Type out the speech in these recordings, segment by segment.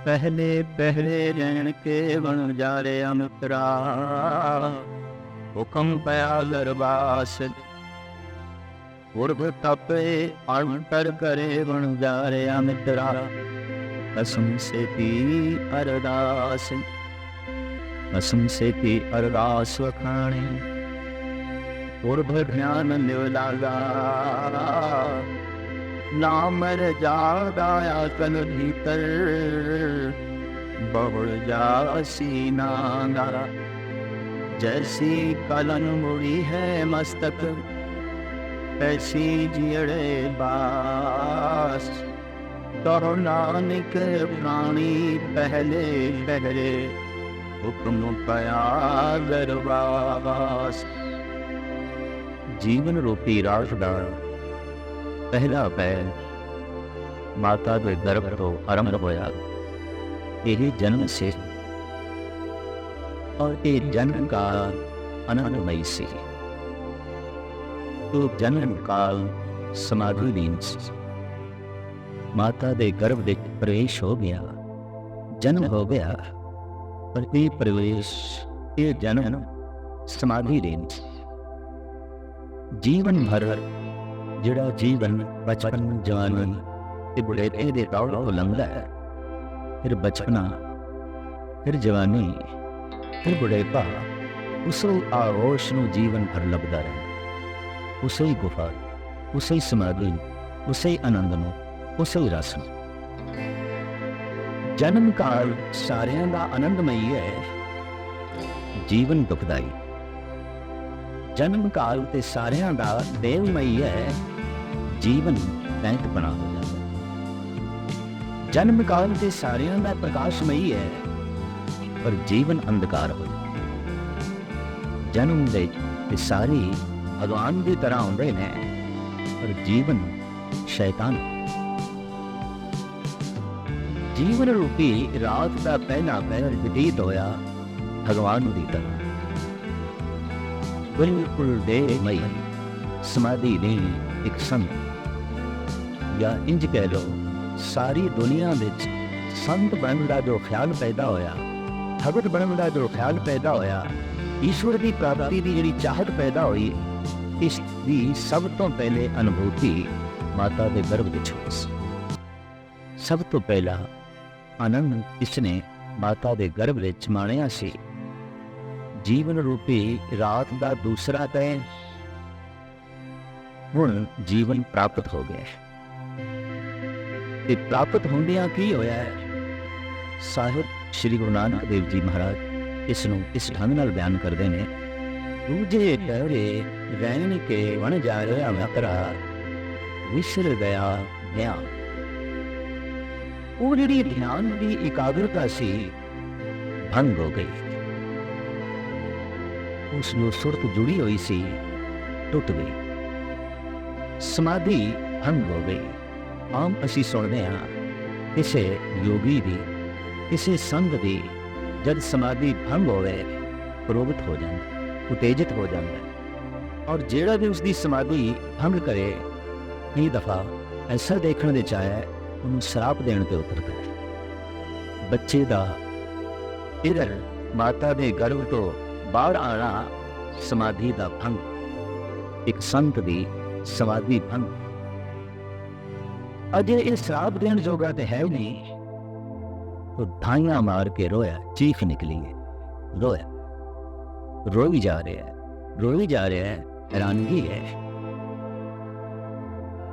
पहले पहले रैन के बन जा रे मित्रा, हुक्म पया दरबास उर्भ तपे अंतर करे बन जा रे मित्रा। कसम से की अरदास, कसम से की अरदास वखाणे उर्भ ध्यान निवलागा। नामर जागाया कल भीतर बहुड़ जासी नागा। जैसी कलन मुड़ी है मस्तक ऐसी जियड़े बास। तो नानक प्राणी पहले पहले हुक्म पया दरबास। जीवन रूपी राज दा पहला पैर माता के गर्भ तो आरंभ होया। यही जन्म से और ये जन्म काल आनंदमयी से। तो जन्म काल समाधि लीन से माता के गर्भ में प्रवेश हो गया, जन्म हो गया। पर ये प्रवेश, ये जन्म समाधि लीन से जीवन भर जिहड़ा जीवन बचपन जवानी ते बुढ़ेपे दे दौर तो लंघदा है, फिर बचपना, फिर जवानी, फिर बुढ़ेपा, उसे आगोश नूं जीवन भर लभदा रहे। उसे ही गुफा, उसे ही समाधि, उसे ही आनंद नूं, उसे ही रस नूं। जन्म काल सारियां दा आनंदमई है, जीवन दुखदाई। जन्म काल ते सारियां दा देवमई है, जीवन दैंत बना हो जाता। जन्म काल ते सारियां दा प्रकाशमई है, पर जीवन अंधकार हो जाता। जन्म दे ते सारे भगवान की तरह आउंदे ने, पर जीवन शैतान। जीवन रूपी रात का पहला पहर व्यतीत होया भगवान की तरह। बिल्कुल देहमई समाधि नहीं एक संत, या इंज कह लो सारी दुनिया विच संत बनने का जो ख्याल पैदा होया, भगत बनने का जो ख्याल पैदा होया, ईश्वर की प्राप्ति की जिहड़ी चाहत पैदा हुई, इसकी सब तो पहले अनुभूति माता के गर्भ विच होई। सब तो पहला आनंद इसने माता के गर्भ विच माणिया सी। जीवन रूपी रात का दूसरा तय हुण जीवन प्राप्त हो गया है। प्राप्त होंदियां की होया है, साहिब श्री गुरु नानक देव जी महाराज इसनूं इस ढंग नाल बयान करते हैं। दूजे पहरे रैन के वन जा रहा मित्रा, विसर गया ध्यान। वो जिहड़ी ध्यान की एकाग्रता सी भंग हो गई। उसनों सुरत जुड़ी हुई सी टुट गई, समाधि भंग हो गई। आम असी सुनते हैं किसी योगी की, किसी संत की जब समाधि भंग हो गए प्रोवित हो जाता, उत्तेजित हो जाता। और जेड़ा भी उसकी समाधि भंग करे, कई दफा ऐसा देखने दे चाहे उन्हें श्राप देने पर उतरता है। बच्चे का इधर माता के गर्भ तो बाहर आना समाधि का भंग, एक संत की समाधि भंग। अजे ये श्राप देने जोगा तो है नहीं, तो धाइयां मार के रोया, चीख निकली है, रोया, रोई जा रहा है, रोई जा रहा है। हैरानगी है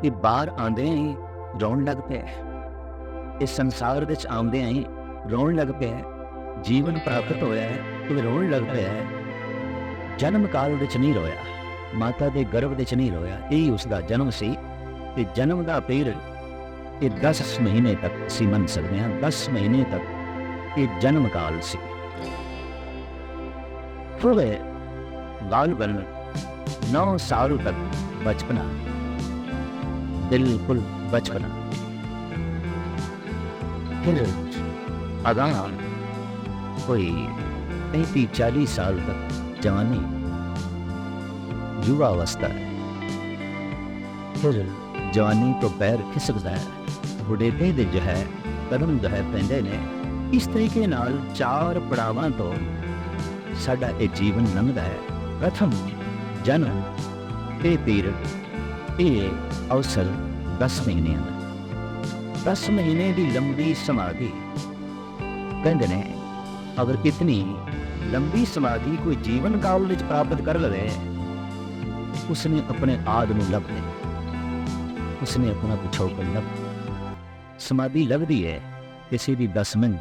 कि बाहर आंदे ही रोन लग पे, इस संसार विच आंदे ही रोन लग पे। जीवन प्राप्त होया है तो रोन लग पे है। जन्म काल विच नहीं रोया, माता के गर्भ विच नहीं रोया। यही उसका जन्म सी। ते जन्म का पीरियड ये 10 महीने तक असीं मन सकते हैं। 10 महीने तक ये जन्म काल सी। फिर बालपन 9 साल तक बचपना, बिल्कुल बचपना। फिर अगाह कोई 35-40 साल तक जवानी, युवा अवस्था है। फिर जवानी तो पैर खिसकता है, बुढ़ेपे दे जो है कदम जो है पैंदे ने इस तरीके नाल 4 पड़ावां तो साडा ये जीवन लंघदा है। प्रथम जन्म, ये पीरियड, ये अवसर 10 महीने हैं। 10 महीने की लंबी समाधि कहते ने, अगर इतनी लंबी समाधि कोई जीवन काल में प्राप्त कर ले, उसने अपने आद नूं लभ लिया, उसने अपना पिछोकड़ लभ लिया। समाधि लगती है किसी की 10 मिनट,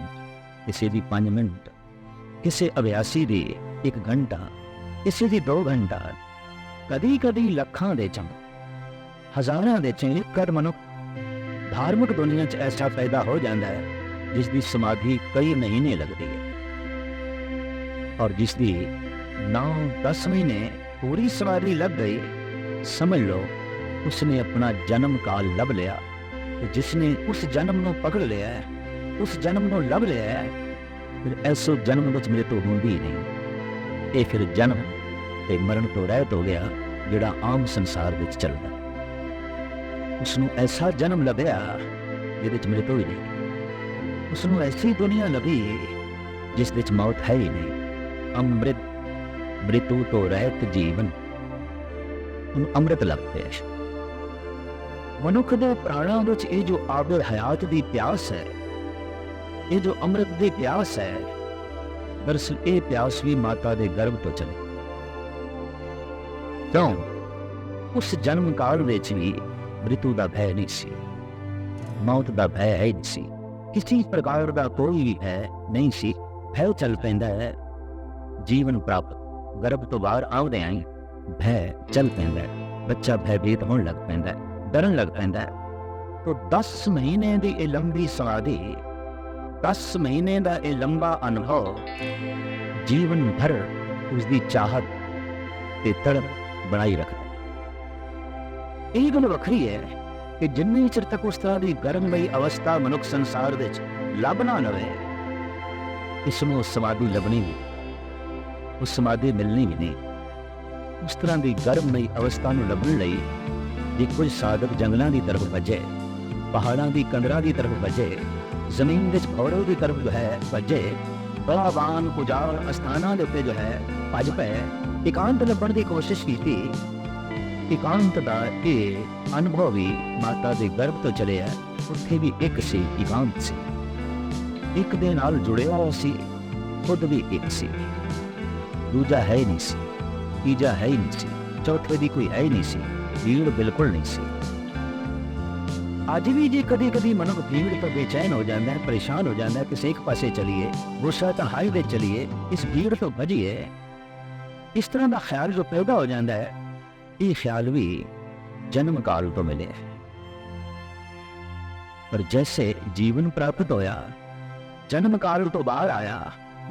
किसी की 5 मिनट, किसी अभ्यासी की 1 घंटा, किसी की 2 घंटा, कदी कदी लखां दे चंग, हज़ारां दे चंग कर मनुख धार्मिक दुनिया च ऐसा पैदा हो जाता है जिसकी समाधि कई महीने लगती है, और जिसकी 9-10 महीने पूरी समाधि लग गई, समझ लो उसने अपना जन्म काल लभ लिया। जिसने उस जन्म को पकड़ लिया है, उस जन्म को लभ लिया है, फिर ऐसो जन्म में मृत्यु होंदी ही नहीं। ये फिर जन्म ते मरण तो रहत हो गया जिहड़ा आम संसार विच चलदा। उसनूं ऐसा जन्म लभ्या जिहदे च मृत्यु ही नहीं। उसनूं ऐसी दुनिया लभी जिस विच मौत है ही नहीं। अमृत मृत्यु तो रहत जीवन, उन अमृत लगते हैं। मनुख दे प्राणों विच ये जो आबे हयात की प्यास है, ये जो अमृत की प्यास है, दरअसल ये प्यास भी माता के गर्भ तो चले। क्यों? उस जन्म काल विच भी मृत्यु का भय नहीं सी, मौत का भय है नहीं सी, किसी प्रकार का कोई भी भय नहीं सी। भय चल पैंदा है जीवन प्राप्त, गर्भ तो बाहर आउंदे आई भय चल पैंदा है, बच्चा भयभीत होने लग पैंदा है, डरन लग पैंदा है। तो 10 महीने की ये लंबी समाधि, 10 महीने का ये लंबा अनुभव जीवन भर उसकी चाहत ते तड़प बनाई रखता है। यही गल वखरी है कि जिन्ने चिर तक उस तरह की गर्मई अवस्था मनुख संसार विच लभना नवे, इसनों समाधि लभनी भी, उस समाधि मिलनी भी नहीं। उस तरह की गर्मई अवस्था नूं लभण लई जे कोई साधक जंगलों की तरफ भजे, पहाड़ों की कंदरां की तरफ भजे, जमीन विच भौड़ों की तरफ जो है भजे, बलावान पुजाल अस्थानां दे उत्ते जो है भज पे एकांत लभण की कोशिश की। एकांत का ये अनुभव भी माता के गर्भ तो चले है, उत्थे भी एक सी एकांत सी, एक दे नाल जुड़िया होया सी, खुद भी एक सी, दूजा है ही नहीं सी, तीजा है ही नहीं सी, चौथे की कोई है ही नहीं सी, भीड़ बिल्कुल नहीं सी। अज भी जे कदी कदी मनुख भीड़ तो बेचैन हो जाता है, परेशान हो जाता है, किसी एक पासे चलिए, गुस्सा तो हाईवे चलिए, इस भीड़ तो भजिए, इस तरह का ख्याल जो पैदा हो जाता है, ये ख्याल भी जन्म काल तो मिले। पर जैसे जीवन प्राप्त होया, जन्म काल तो बाहर आया,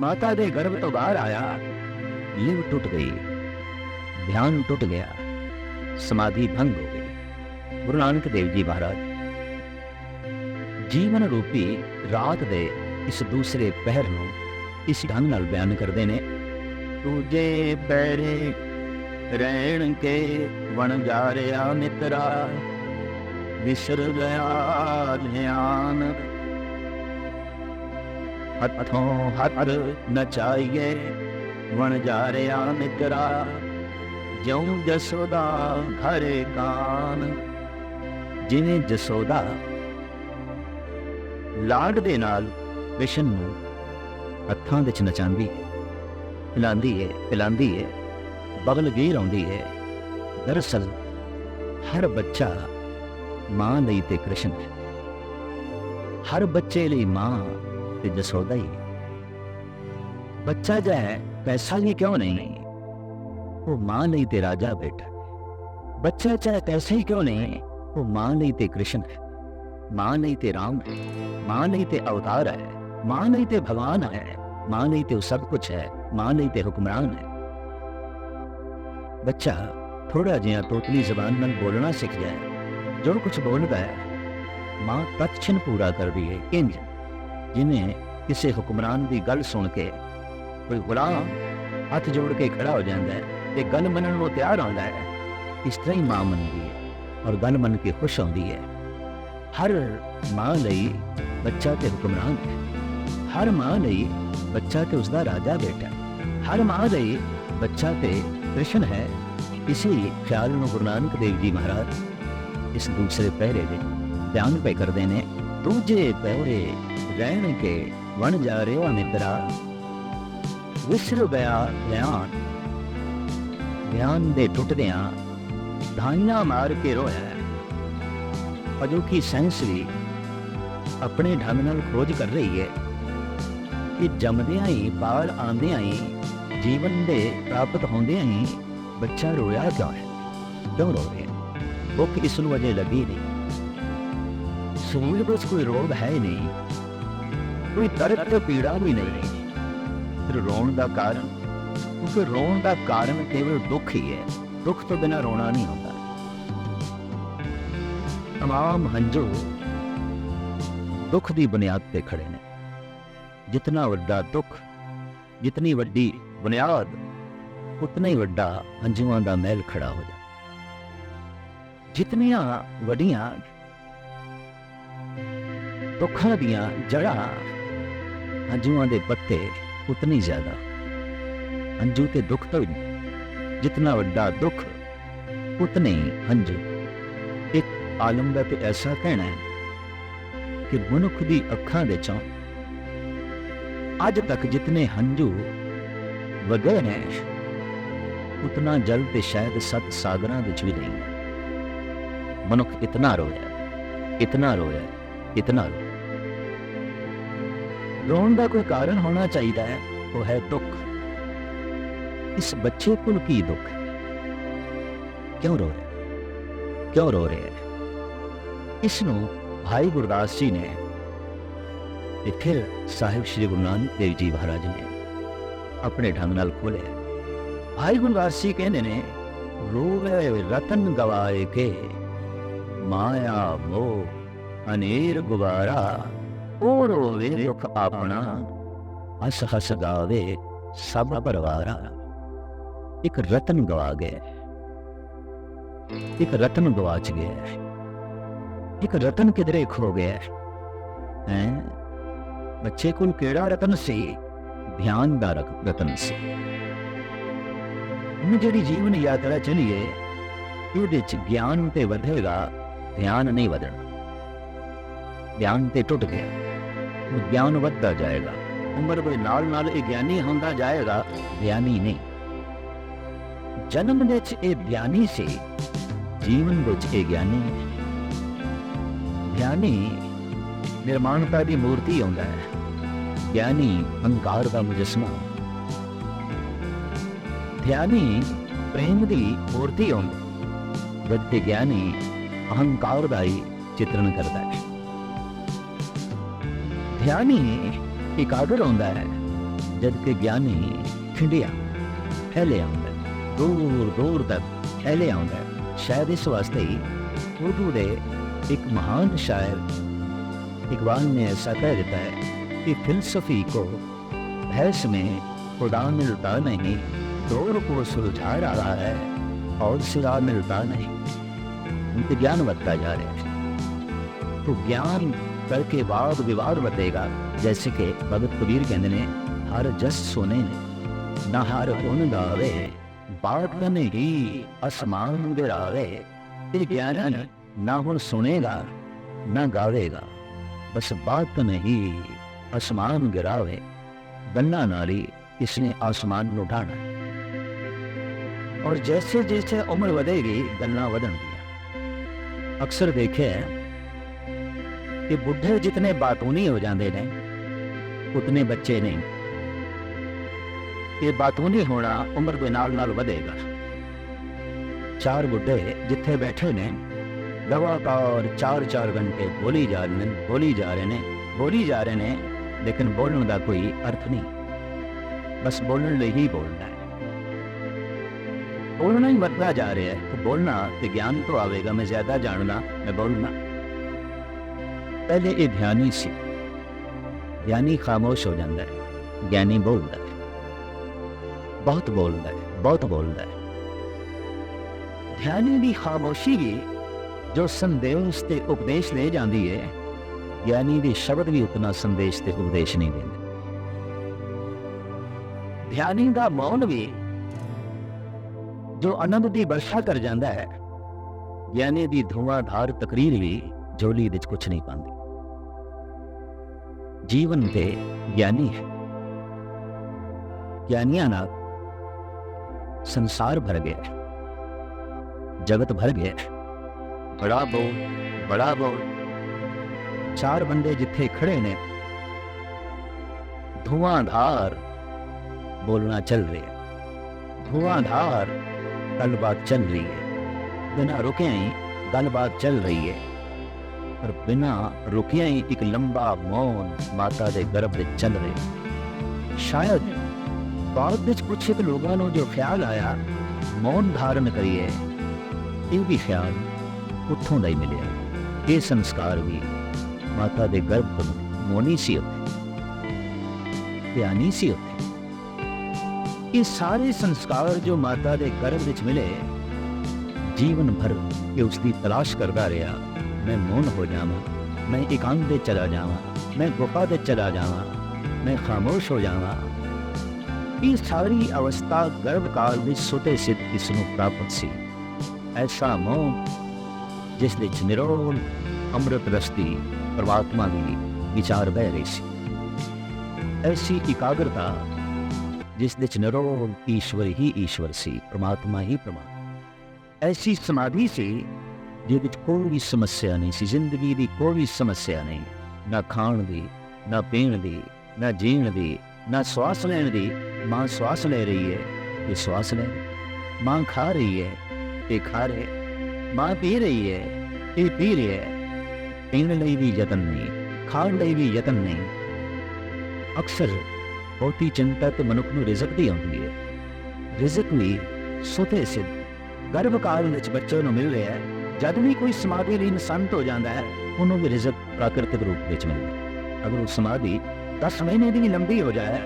माता दे गर्भ तो बाहर आया, लिव टूट गई, ध्यान टूट गया, समाधि भंग हो गई। गुरु नानक देव जी महाराज जीवन रूपी रात दे इस दूसरे पहर नूं इस ढंग नाल बयान करते ने। दूजे पैरे रहण के वन जा रहा मित्रा, विसर गया ध्यान, हथों हथ नचाइए वन जा रहा मित्रा, ज्यों जसोदा घरे कान। जिवें जसोदा लाड दे नाल कृष्ण नूं हत्थां विच नचांदी है, पिलांदी है, बगल घेर आउंदी है। दरअसल हर बच्चा मां लई ते कृष्ण है, हर बच्चे लई मां ते जसोदा ही है। बच्चा जो है पैसा ही क्यों नहीं, वो मां लई ते राजा बैठा। बच्चा चाहे पैसा ही क्यों नहीं, वो मां लई ते कृष्ण है, मां लई ते राम है, मां लई ते अवतार है, मां लई ते भगवान है, मां लई ते सब कुछ है, मां लई ते हुक्मरान है। बच्चा थोड़ा जिहा तोतली जबान में बोलना सीख जाए, जो कुछ बोलता है मां तत्क्षण पूरा कर दी है। इंज जिन्हें किसी हुक्मरान की गल सुन के कोई गुलाम हाथ जोड़ के खड़ा हो जाता है ते गल मनन को तैयार होता है, इस तरह ही मां मनती है और गल मन के खुश होती है। हर मां लई बच्चा ते हुक्मरान है, हर माँ ਲਈ ਬੱਚਾ ਤੇ ਉਸਦਾ ਰਾਜਾ ਬੇਟਾ ਹੈ। ਹਰ ਮਾਂ ਲਈ ਬੱਚਾ ਤੇ ਕ੍ਰਿਸ਼ਨ ਹੈ। ਇਸੇ ਖਿਆਲ ਨੂੰ ਗੁਰੂ ਨਾਨਕ ਦੇਵ ਜੀ ਮਹਾਰਾਜ ਇਸ ਦੂਸਰੇ ਪਹਿਰੇ ਵਿੱਚ ਬਿਆਨ ਪੈ ਕਰਦੇ ਨੇ। ਦੂਜੇ ਪਹਿਰੇ ਰਹਿਣ ਕੇ ਵਣ ਜਾ ਰਿਹਾ ਮਿੱਤਰਾ, ਵਿਸਰ ਗਿਆ ਗਿਆਨ, ਗਿਆਨ ਦੇ ਟੁੱਟਦਿਆਂ ਧਾਈਆਂ ਮਾਰ ਕੇ ਰੋਇਆ। ਅਜੋਕੀ ਸਾਇੰਸ ਵੀ ਆਪਣੇ ਢੰਗ ਨਾਲ ਖੋਜ ਕਰ ਰਹੀ ਹੈ ਕਿ ਜੰਮਦਿਆਂ ਹੀ, ਬਾਹਰ ਆਉਂਦਿਆਂ ਹੀ, ਜੀਵਨ ਦੇ ਪ੍ਰਾਪਤ ਹੁੰਦਿਆਂ ਹੀ ਬੱਚਾ ਰੋਇਆ ਕਿਉਂ ਹੈ, ਕਿਉਂ ਰੋ ਰਿਹਾ। ਭੁੱਖ ਇਸ ਨੂੰ ਅਜੇ ਲੱਗੀ ਨਹੀਂ, ਸਰੀਰ ਵਿੱਚ ਕੋਈ ਰੋਗ ਹੈ ਨਹੀਂ, ਕੋਈ ਦਰਦ ਤੇ ਪੀੜਾ ਵੀ ਨਹੀਂ। ਫਿਰ ਰੋਣ ਦਾ ਕਾਰਨ, ਕਿਉਂਕਿ ਰੋਣ ਦਾ ਕਾਰਨ ਕੇਵਲ ਦੁੱਖ ਹੀ ਹੈ। ਦੁੱਖ ਤੋਂ ਬਿਨਾਂ ਰੋਣਾ ਨਹੀਂ ਹੁੰਦਾ। तमाम हंजू दुख की बुनियाद पे खड़े ने। जितना वड्डा दुख, जितनी वड्डी बुनियाद, उतना ही वड्डा हंजुआं दा महल खड़ा हो जाए। जितनियां वड्डियां दुखां दियां जड़ा, हंजुआं दे पत्ते उतनी ज्यादा हंजू ते दुख तो नहीं। जितना वड्डा दुख उतने ही हंजू। एक आलम का तो ऐसा कहना है कि मनुख की अखां दे चों अज तक जितने हंजू वगे ने, उतना जल ते शायद 7 सागरां विच भी नहीं है। मनुख इतना रोया, इतना रोया, इतना रोया। रोण का कोई कारण होना चाहिए है, वो है दुख। इस बच्चे को की दुख है? क्यों रो रहे, क्यों रो रहे हैं? इसनों भाई गुरदास जी ने ते फिर साहिब श्री गुरु नानक देव जी महाराज ने अपने ढंग नाल खोलिया। भाई गुरदास जी कहते ने, रोवे रतन गवाए के, माया मोह अनेर गुबारा, ओ रोवे दुख अपना, हस हस गावे सब परवारा। एक रतन गवा गए, एक रतन गवाच गया, एक रतन किधरे खो गया है। बच्चे को केड़ा रतन से? ध्यान दा रतन से। जी जीवन यात्रा चलिए, ये ज्ञान ते वधेगा, ध्यान नहीं वधना। ध्यान ते टुट गया, ज्ञान वधदा जाएगा। उम्र के नाल नाल ये ज्ञानी होंदा जाएगा, ज्ञानी नहीं। जन्म दे ये ज्ञानी से, जीवन विच ये ज्ञानी है। ज्ञानी निर्माणता की मूर्ति आउंदा है, ज्ञानी अहंकार का मुजस्मा। ध्यानी प्रेम की मूर्ति आउंदा, जबकि ज्ञानी अहंकार का ही चित्रण करता है। ध्यानी एकाग्र आउंदा है, जबकि ज्ञानी खिंडिया फैले आउंदा, दूर दूर तक फैले आउंदा। शायद इस वास्ते ही उर्दू दे एक महान शायर इकबाल ने ऐसा कह देता है कि फिलसफी को बहस में खुदा मिलता नहीं, दौर को सुलझा रहा है और सिरा मिलता नहीं। उनके ज्ञान बढ़ता जा रहा है, तो ज्ञान करके वाद विवाद बतेगा। जैसे कि भगत कबीर कहते ने, हर जस सुने न हर गुण गावे, बातन ही आसमान गिरावे। ये ज्ञान ना हुण सुनेगा ना गावेगा, बस बात नहीं आसमान गिरावे। गन्ना नाली इसने आसमान में उठाना। और जैसे जैसे उम्र बढ़ेगी, गन्ना वधन दिया। अक्सर देखे कि बुढ़े जितने बातूनी हो जाते हैं, उतने बच्चे नहीं। ये बातूनी होना उम्र के नाल नाल बढ़ेगा। 4 बुढ़े जिथे बैठे ने, लगातार 4-4 घंटे बोली जा रहे हैं, बोली जा रहे हैं, बोली जा रहे हैं, लेकिन बोलने का कोई अर्थ नहीं। बस बोलने लिए ही बोलना है, बोलना ही बढ़ता जा रहा है। तो बोलना तो ज्ञान तो आवेगा, मैं ज्यादा जानना, मैं बोलना। पहले ये ध्यानी सी, ज्ञानी खामोश हो जाता है, ज्ञानी बोलता है, बहुत बोलता है, बहुत बोलता है। ध्यानी की खामोशी जो संदेश ते उपदेश ले जाती है, ज्ञानी के शब्द भी उतना संदेश ते उपदेश नहीं देते। ध्यानी का मौन भी जो आनंद की वर्षा कर जाता है, ज्ञानी की धुआंधार तकरीर भी झोली विच कुछ नहीं पाती। जीवन ते ज्ञानी है, ज्ञानियां नाल संसार भर गया, जगत भर गया। बड़ा बोल, बड़ा बोल। चार बंदे जिथे खड़े ने, धुआंधार बोलना चल रही है, धुआंधार गलबात चल रही है, बिना रुके ही गलबात चल रही है, पर बिना रुके ही एक लंबा मौन माता के गर्भ में चल रहे। शायद बाद विच कुछ एक लोगों को जो ख्याल आया मौन धारण करिए, ये भी ख्याल उत्थों का ही मिले। ये संस्कार भी माता के गर्भ तो मौनी सी होते, ज्ञानी सी होते। ये सारे संस्कार जो माता के गर्भ विच मिले, जीवन भर ये उसकी तलाश करता रहा। मैं मौन हो जावा, मैं एकांत दे चला जावा, मैं गुफा दे चला जावा, मैं खामोश हो जावा। ये सारी अवस्था गर्भकाल में सुते सिद्ध इसनों प्राप्त सी। ऐसा मौन जिस विच निरोल अमृत रस्ती परमात्मा की विचार बह रही सी। ऐसी एकाग्रता जिस विच निरोल ईश्वर ही ईश्वर सी, परमात्मा ही परमात्मा। ऐसी समाधि सी जिस विच कोई भी समस्या नहीं सी, जिंदगी की कोई भी समस्या नहीं, ना खाण दी, ना पीण दी, ना जीण दी, ना श्वास लैण दी। माँ श्वास ले रही है, ये श्वास ले, माँ खा रही है, ये खा रहे, माँ पी रही है, ये पी रही है। पीण लई भी यतन नहीं, खाण लई भी यतन नहीं। अक्सर बहुती चिंता तो मनुख नूं रिजक दी आउंदी है। रिजक भी सुते सिद्ध गर्भकाल विच बच्चे नूं मिल रहा है। जद भी कोई समाधि लीन संत हो जाता है, उन्होंने भी रिजक प्राकृतिक रूप में मिलता। अगर वो समाधि 10 महीने की लंबी हो जाए,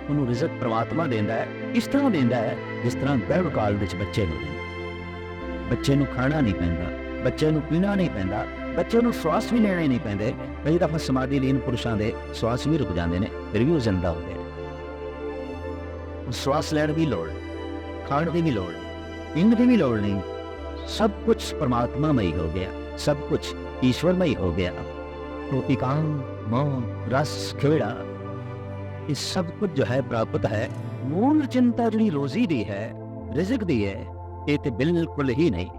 उन्होंने रिजक परमात्मा देता है। इस तरह देता है जिस तरह गर्भकाल विच बच्चे नूं देंदा। बच्चे नूं खाना नहीं पैंदा, बच्चे नूं पीना नहीं पैंदा, बच्चे नूं श्वास भी लेने नहीं पैंदे। कई दफा समाधि लीन पुरुषों के श्वास भी रुक जाते हैं, फिर भी वो जिंदा होते हैं। श्वास लैण की लोड़, खाण की भी लोड़, पीण की भी लोड़ नहीं। सब कुछ परमात्मामयी हो गया, सब कुछ ईश्वरमयी हो गया। तो एकांत, मौन, रस, खेड़ा, ये सब कुछ जो है प्राप्त है। मूल चिंता जी रोजी दी है, रिजक दी है, ये तो बिल्कुल ही नहीं।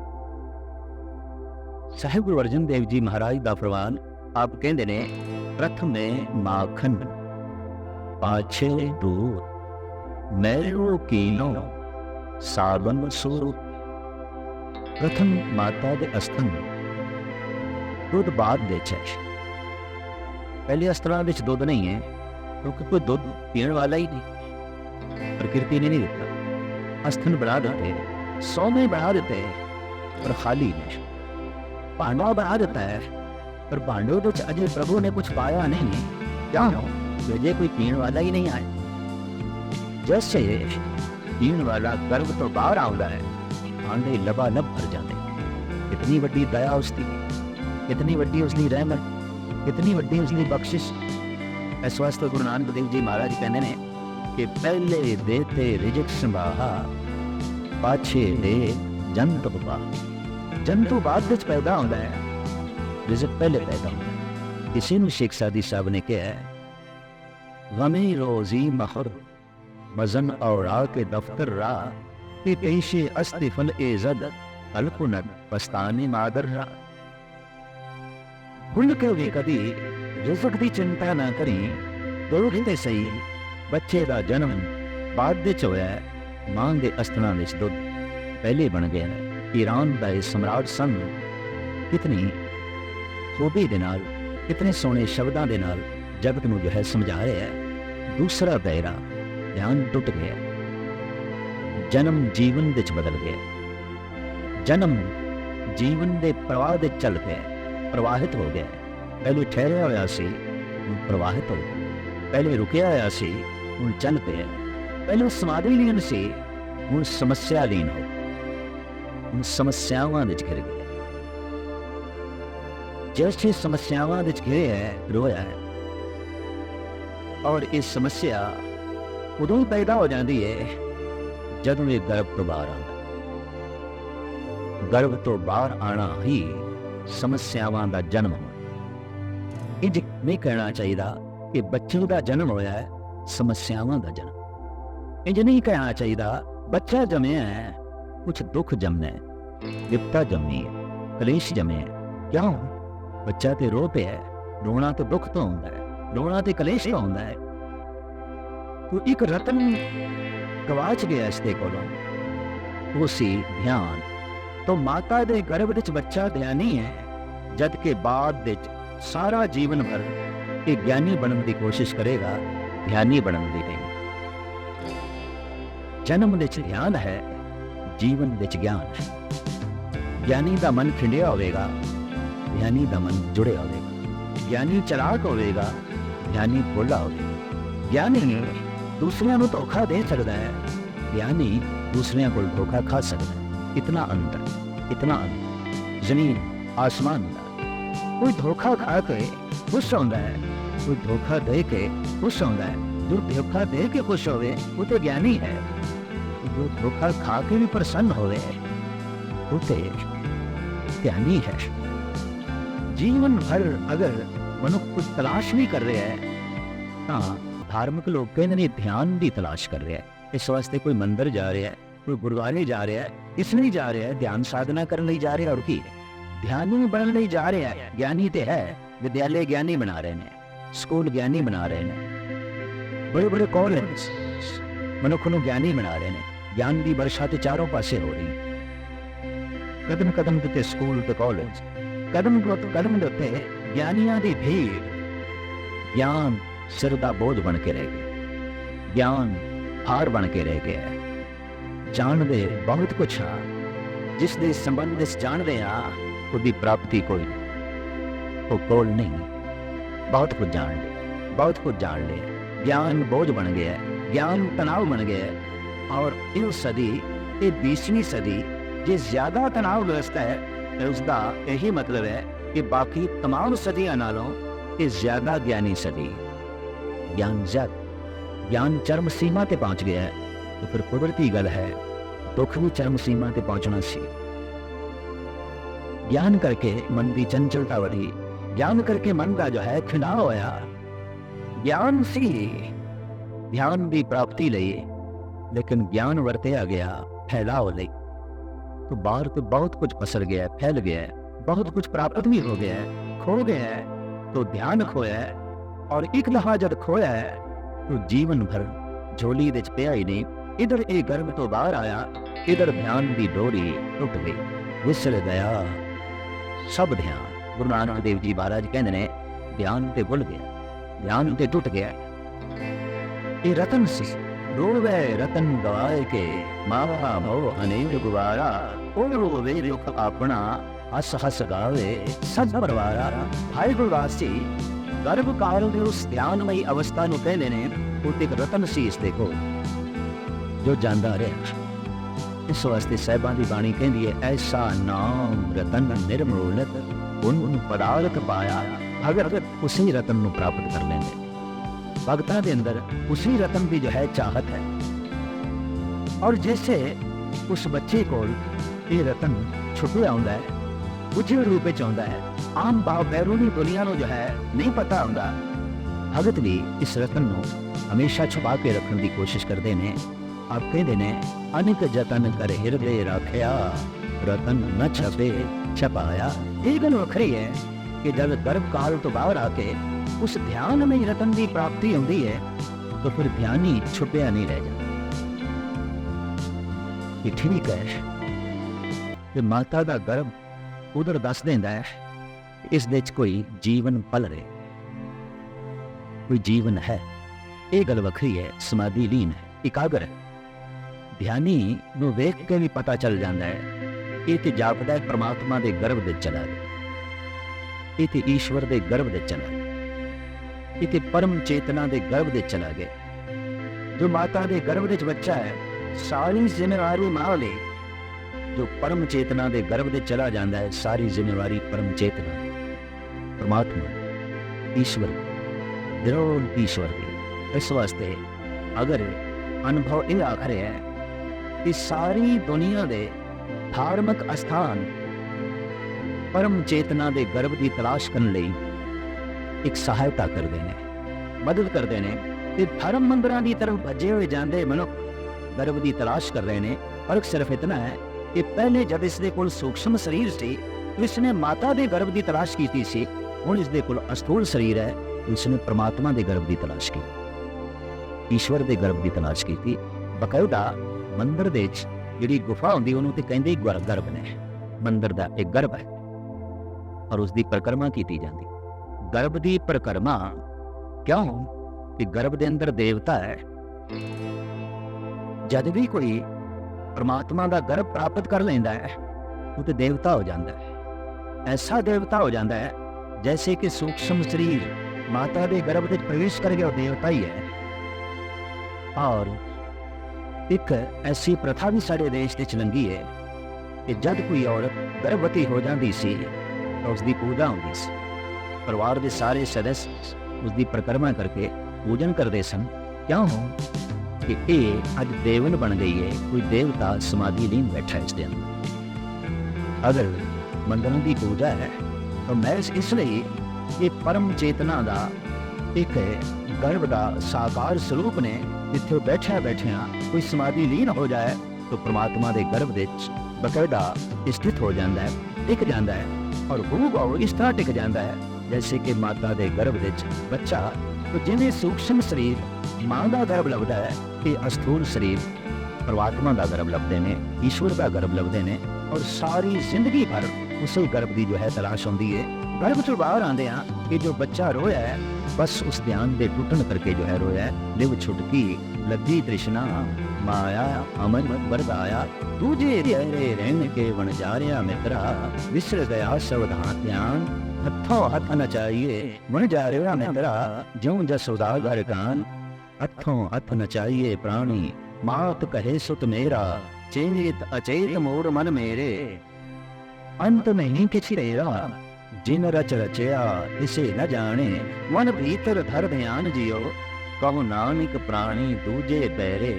साहिब गुरु अर्जन देव जी महाराज का फरमान आप कहते ने, प्रथम माखन पाछे दूध, मैलो कीनो साबन सूर। प्रथम माता के अस्थन दुध बाद बेच है। पहले अस्त्रां विच दुध नहीं है, क्योंकि कोई दुध पीने वाला ही नहीं, प्रकृति ने नहीं दिता। अस्थन बना देते, सौने बना देते, पर खाली नहीं। भांडा बना देता है, पर भांडों तो अजय प्रभु ने कुछ पाया नहीं। क्या हो, अजय कोई पीने वाला ही नहीं आया। जैसे पीने वाला गर्भ तो बाहर आता है, भांडे लबालब भर जाते। कितनी वड्डी दया उसकी, कितनी वड्डी उसकी रहमत, कितनी वड्डी उसकी बख्शिश। इस वास्ते गुरु नानक देव जी महाराज कहते हैं कि पहले देते रिजक संभाहा, पाछे दे जंतु बाहा। जंतु बाद विच पैदा होता है, रिजक पहले पैदा होता है। किसी ने शेख सादी साहब ने कहा है, गमी रोजी महर मजन औरा के दफ्तर रा, कि पेशे अस्तिफल एजद अलकुनत पस्तानी मादर रा। भूल के भी कभी रिजक की चिंता ना करी। दुख ते सही, बच्चे का जन्म बाद विच होया है, मां के अस्तना विच दुध पहले बन गया है। ईरान का सम्राट सन कितनी खूबी दे नाल, कितने सोहने शब्दों के नाल जगत नूं जो है समझा रहा है। दूसरा दायरा ध्यान टुट गया, जन्म जीवन विच बदल गया। जन्म जीवन के प्रवाह दे चल गया, प्रवाहित हो गया। पहले ठहरिया होया सी, हुण प्रवाहित हो गया। पहले रुकिया होया सी, हुण चल पिया। पहले समाधि लीन सी, हुण समस्या लीन हो, हुण समस्यावां विच घिर गया। जैसे समस्यावां विच घिरे है, रोया है, और इस समस्या ਉਦੋਂ ਹੀ ਪੈਦਾ ਹੋ ਜਾਂਦੀ ਹੈ ਜਦੋਂ ਇਹ ਗਰਭ ਤੋਂ ਬਾਹਰ ਆਉਂਦਾ। ਗਰਭ ਤੋਂ ਬਾਹਰ ਆਣਾ ਹੀ ਸਮੱਸਿਆਵਾਂ ਦਾ ਜਨਮ ਹੋਣਾ। ਇੰਜ ਨਹੀਂ ਕਹਿਣਾ ਚਾਹੀਦਾ ਕਿ ਬੱਚੇ ਦਾ ਜਨਮ ਹੋਇਆ ਹੈ ਸਮੱਸਿਆਵਾਂ ਦਾ ਜਨਮ। ਇੰਜ ਨਹੀਂ ਕਹਿਣਾ ਚਾਹੀਦਾ ਬੱਚਾ ਜੰਮਿਆ ਹੈ ਕੁਛ ਦੁੱਖ ਜੰਮਣਾ ਹੈ, ਵਿਪਤਾ ਜੰਮੀ ਹੈ, ਕਲੇਸ਼ ਜੰਮੇ ਹੈ। ਕਿਉਂ? ਬੱਚਾ ਤੇ ਰੋ ਪਿਆ ਹੈ। ਰੋਣਾ ਤਾਂ ਦੁੱਖ ਤੋਂ ਹੁੰਦਾ ਹੈ, ਰੋਣਾ ਤੇ ਕਲੇਸ਼ ਤੋਂ ਹੁੰਦਾ ਹੈ। ਤੋ ਇੱਕ ਰਤਨ ਗਵਾਚ ਗਿਆ ਇਸ ਦੇ ਕੋਲੋਂ, ਉਹ ਸੀ ਧਿਆਨ। ਤੋ ਮਾਤਾ ਦੇ ਗਰਭ ਵਿੱਚ ਬੱਚਾ ਧਿਆਨੀ ਹੈ, ਜਦ ਕਿ ਬਾਅਦ ਵਿੱਚ ਸਾਰਾ ਜੀਵਨ ਭਰ ਇਹ ਗਿਆਨੀ ਬਣਨ ਦੀ ਕੋਸ਼ਿਸ਼ ਕਰੇਗਾ, ਧਿਆਨੀ ਬਣਨ ਦੀ ਨਹੀਂ। ਜਨਮ ਵਿੱਚ ਧਿਆਨ ਹੈ, ਜੀਵਨ ਵਿੱਚ ਗਿਆਨ ਹੈ। ਗਿਆਨੀ ਦਾ ਮਨ ਖਿੰਡਿਆ ਹੋਵੇਗਾ, ਧਿਆਨੀ ਦਾ ਮਨ ਜੁੜਿਆ ਹੋਵੇਗਾ। ਗਿਆਨੀ ਚਲਾਕ ਹੋਵੇਗਾ, ਧਿਆਨੀ ਭੋਲਾ ਹੋਵੇਗਾ। ਗਿਆਨੀ ਦੂਸਰਿਆਂ ਨੂੰ ਧੋਖਾ ਦੇ ਸਕਦਾ ਹੈ, ਗਿਆਨੀ ਦੂਸਰਿਆਂ ਕੋਲ ਧੋਖਾ ਖਾ ਸਕਦਾ ਹੈ। ਇਤਨਾ ਅੰਤਰ, ਇਤਨਾ ਅੰਤਰ ਜ਼ਮੀਨ ਆਸਮਾਨ ਦਾ। ਕੋਈ ਧੋਖਾ ਖਾ ਕੇ ਖੁਸ਼ ਹੁੰਦਾ ਹੈ, ਕੋਈ ਧੋਖਾ ਦੇ ਕੇ ਖੁਸ਼ ਹੁੰਦਾ ਹੈ। ਜੋ ਧੋਖਾ ਦੇ ਕੇ ਖੁਸ਼ ਹੋਵੇ ਉਹ तो ਗਿਆਨੀ ਹੈ। ਜੋ ਧੋਖਾ ਖਾ ਕੇ ਵੀ ਪ੍ਰਸੰਨ ਹੋਵੇ ਉਹ तो ਧਿਆਨੀ ਹੈ। ਜੀਵਨ ਭਰ ਅਗਰ ਮਨੁੱਖ ਕੁਝ ਤਲਾਸ਼ ਨਹੀਂ ਕਰ ਰਿਹਾ ਹੈ ਤਾਂ ਧਾਰਮਿਕ ਲੋਕ ਕਹਿੰਦੇ ਨੇ ਧਿਆਨ ਦੀ ਤਲਾਸ਼ ਕਰ ਰਿਹਾ ਹੈ। ਇਸ ਵਾਸਤੇ ਕੋਈ ਮੰਦਰ ਜਾ ਰਿਹਾ ਹੈ, ਕੋਈ ਗੁਰਦੁਆਰੇ ਜਾ ਰਿਹਾ ਹੈ, ਇਸ ਲਈ ਜਾ ਰਿਹਾ ਹੈ ਧਿਆਨ ਸਾਧਨਾ ਕਰਨ ਲਈ ਜਾ ਰਿਹਾ। ਔਰ ਕੀ ਧਿਆਨੀ ਬਣਨ ਲਈ ਜਾ ਰਿਹਾ ਹੈ। ਗਿਆਨੀ ਤੇ ਹੈ, ਵਿਦਿਆਲੇ ਗਿਆਨੀ ਬਣਾ ਰਹੇ ਨੇ, ਸਕੂਲ ਗਿਆਨੀ ਬਣਾ ਰਹੇ ਨੇ, ਬੜੇ ਬੜੇ ਕਾਲਜ ਮਨੁੱਖ ਨੂੰ ਗਿਆਨੀ ਬਣਾ ਰਹੇ ਨੇ। ਗਿਆਨ ਦੀ ਵਰਸ਼ਾ ਤੇ ਚਾਰੋਂ ਪਾਸੇ ਹੋ ਰਹੀ। ਕਦਮ ਕਦਮ ਤੇ ਸਕੂਲ ਤੇ ਕਾਲਜ, ਕਦਮ ਕਦਮ ਦੇ ਉੱਤੇ ਗਿਆਨੀਆਂ ਦੀ ਭੀੜ। ਗਿਆਨ ਸਿਰ ਦਾ ਬੋਝ ਬਣ ਕੇ ਰਹਿ ਗਿਆ, ਗਿਆਨ ਹਾਰ ਬਣ ਕੇ ਰਹਿ ਗਿਆ। ਜਾਣਦੇ ਬਹੁਤ ਕੁਛ ਆ, ਜਿਸ ਦੇ ਸੰਬੰਧ ਵਿੱਚ ਜਾਣਦੇ ਆ ਉਹਦੀ ਪ੍ਰਾਪਤੀ ਕੋਈ ਨਹੀਂ, ਉਹ ਕੋਲ ਨਹੀਂ। ਬਹੁਤ ਕੁਝ ਜਾਣ ਲਿਆ, ਬਹੁਤ ਕੁਝ ਜਾਣ ਲਿਆ। ਗਿਆਨ ਬੋਝ ਬਣ ਗਿਆ, ਗਿਆਨ ਤਣਾਅ ਬਣ ਗਿਆ। ਔਰ ਇਹ ਸਦੀ, ਇਹ 20ਵੀਂ ਸਦੀ ਜੇ ਜ਼ਿਆਦਾ ਤਣਾਅ ਗ੍ਰਸਤ ਹੈ ਤਾਂ ਉਸਦਾ ਇਹੀ ਮਤਲਬ ਹੈ ਕਿ ਬਾਕੀ तमाम ਸਦੀਆਂ ਨਾਲੋਂ ਇਹ ਜ਼ਿਆਦਾ ਗਿਆਨੀ ਸਦੀ। ਗਿਆਨ ਗਿਆਨ ਚਰਮ ਸੀਮਾ ਤੇ ਪਹੁੰਚ ਗਿਆ ਹੈ तो फिर कुदरती गल है दुख भी चरम सीमा ते पहुंचना सी। ज्ञान करके मन की चंचलता बढ़ी, ज्ञान करके मन का जो है खिंडाव होया। ज्ञान सी ध्यान की प्राप्ति लई, लेकिन ज्ञान वरतिया गया फैलाव लई, तो बाहर तो बहुत कुछ पसर गया, फैल गया, बहुत कुछ प्राप्त भी हो गया, खो गया तो ध्यान खोया, और एक दफा जब खोया तो जीवन भर झोली दे पिया ही नहीं। इधर एक गर्भ तो बाहर आया, इधर ध्यान की डोरी टुट गई, विसर गया सब ध्यान। गुरु नानक देव जी महाराज कहते ने ध्यान ते भुल गया, ध्यान ते टुट गया। ये रतन सी रोवे रतन गवाए के मावा भव अनेक गुवारा, ओ रोवे रुख अपना हस हस गावे सद परवारा। हाय गुरवासी गर्भ काल के उस ध्यानमयी अवस्था नूं कहंदे ने वो एक रतन सी इस देखो जो जांदा रहा। इस वास्ते साहिबां दी बाणी कहंदी है ऐसा नाम रतन निर्मोलत उन पदार्थ पाया। अगर उसी रतन नूं प्राप्त कर लेंगे, भगतां दे अंदर उसी रतन की जो है चाहत है। और जैसे उस बच्चे को ये रतन छुपिया आउंदा है, बुझे रूप में आउंदा है, आम भाव बैरूनी दुनिया नूं जो है नहीं पता हुंदा, भगत भी इस रतन नूं हमेशा छुपा के रखने की कोशिश करते हैं। आप कहते ने अनेक जतन कर हिरदे रखिया, रतन न छपे छपाया। ये गल वखरी है कि जब गर्भ काल तो बाहर आके उस ध्यान में रतन की प्राप्ति होती है तो फिर ध्यानी छुपया नहीं रह जाता। ये ठीक है कि माता का गर्भ उधर दस देंदा है इस देच कोई जीवन पल रहे, कोई जीवन है। ये गल वखरी है, समाधि लीन है, एकाग्र है। ध्यानी नूं वेख के भी पता चल जाता है ये तो जापदा है परमात्मा के गर्भ दे चला गया, ये तो ईश्वर के गर्भ दे चला गया, ये तो परम चेतना के गर्भ दे चला गया। जो माता के गर्भ दे बच्चा है सारी जिम्मेवारी मां ले, जो परम चेतना के गर्भ दे चला जाता है सारी जिम्मेवारी परम चेतना परमात्मा ईश्वर दृढ़ ईश्वर की। इस वास्ते अगर अनुभव ये आख रहा है कि सारी दुनिया के धार्मिक अस्थान परम चेतना के गर्भ की तलाश करने लई एक सहायता करते हैं, मदद करते हैं। ते धर्म मंदिरों की तरफ भजे हुए जाते मनुख गर्भ की तलाश कर रहे हैं। फर्क सिर्फ इतना है कि पहले जब इसके कोल सूक्ष्म शरीर से तो इसने माता के गर्भ की तलाश की सी, हुण इसके कोल अस्थूल शरीर है तो इसने परमात्मा के गर्भ की तलाश की, ईश्वर के गर्भ की तलाश की। बकायदा मंदिर दे जिहड़ी गुफा होंदी उहनूं ते कहंदे गर्भ ने, मंदिर का एक गर्भ है और उसकी परिक्रमा की जाती। गर्भ की परिक्रमा क्यों कि गर्भ के अंदर देवता है। जब भी कोई परमात्मा का गर्भ प्राप्त कर लेंदा है वो तो देवता हो जाता है, ऐसा देवता हो जाता है जैसे कि सूक्ष्म शरीर माता के गर्भ में प्रवेश कर गया, देवता ही है। और एक ऐसी प्रथा भी सारे देश में लंघी है कि जब कोई औरत गर्भवती हो जाती सी तो उसकी पूजा होती सी, परिवार के सारे सदस्य उसकी परिक्रमा करके पूजन करते सन। क्यों कि ये अज देवन बन गई है, कोई देवता समाधि लीन बैठा है इसके अंदर। अगर मंदिरों की पूजा है तो महज इसलिए ये परम चेतना का एक गर्भ का साकार स्वरूप ने जिथे बैठा बैठिया कोई समाधि लीन हो जाए तो परमात्मा के गर्भ के बकायदा स्थित हो जाता है, टिक जाता है। और हूबहू इस तरह टिक जाता है जैसे कि माता के गर्भ के बच्चा, तो जिन्हें सूक्ष्म शरीर मां का गर्भ लगता है कि अस्थूल शरीर परमात्मा का गर्भ लगते हैं, ईश्वर का गर्भ लगते हैं। और सारी जिंदगी भर उसी गर्भ की जो है तलाश होती है। गर्भ चो बाहर आते हैं कि जो बच्चा रोया है बस उस ध्यान के टूटन करके जो है रोया है। लिव छुटकी लगी तृष्णा माया अमन बरदाया, तुझे तेरे रहन के वन जारिया मित्रा, विसर गया सावधान ध्यान, हथों हथ न चाहिए वन जारिया मित्रा, ज्यों जसोदा घर कान, हथों हथ न चाहिए प्राणी, मात कहे सुत मेरा, चेत अचेत मोर मन मेरे, अंत नहीं किछि तेरा, जिन रच रचया इसे न जाने, मन भीतर धर ध्यान जियो, कहो नानक प्राणी दूजे पैरे,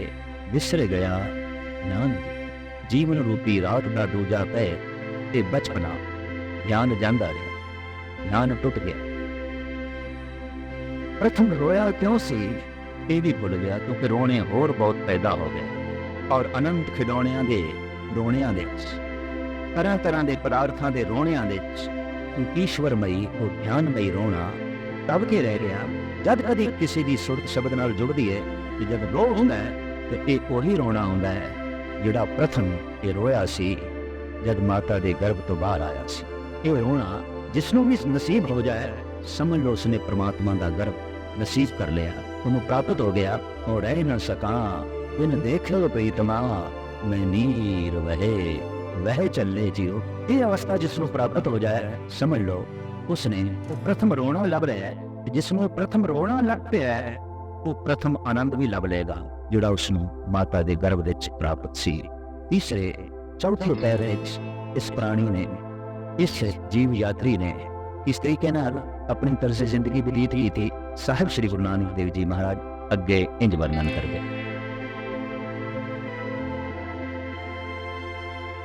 विसर गया ज्ञान। जीवन रूपी रात का दूजा पै ते बचपना ज्ञान जांदा रहा, ज्ञान टुट गया। प्रथम रोया क्यों सी ये भी भुल गया, क्योंकि रोने होर बहुत पैदा हो गए। और अनंत खिडौणियां दे रोणियां दे तरह तरह के पदार्थों के रोणियां दे ईश्वरमई और ध्यानमई रोना तब के रह गया जब कभी किसी की सुरत शब्द नाल जुड़ती है कि जब रो होंदा है तो ये वही रोना होंदा है जिहड़ा प्रथम ये रोया सी जब माता के गर्भ तो बाहर आया सी। ये रोना जिसनों भी नसीब हो जाए समझ लो उसने परमात्मा का गर्भ नसीब कर लिया, उन्हें प्राप्त हो गया। और रह न सका बिन देखो प्रीतमा, मैं नीर वह चले जियो। ये अवस्था जिसनों प्राप्त हो जाए समझ लो उसने वो प्रथम रोना लभ रहा है, जिसनों प्रथम रोना लग पाया है वो प्रथम आनंद भी लभ लेगा जिहड़ा उसनों माता के गर्भ विच प्राप्त सी। तीसरे चौथे पैरे इस प्राणी ने, इस जीव यात्री ने इस तरीके नाल अपनी तरज जिंदगी व्यतीत की थी। साहिब श्री गुरु नानक देव जी महाराज अगे इंज वर्णन कर गए।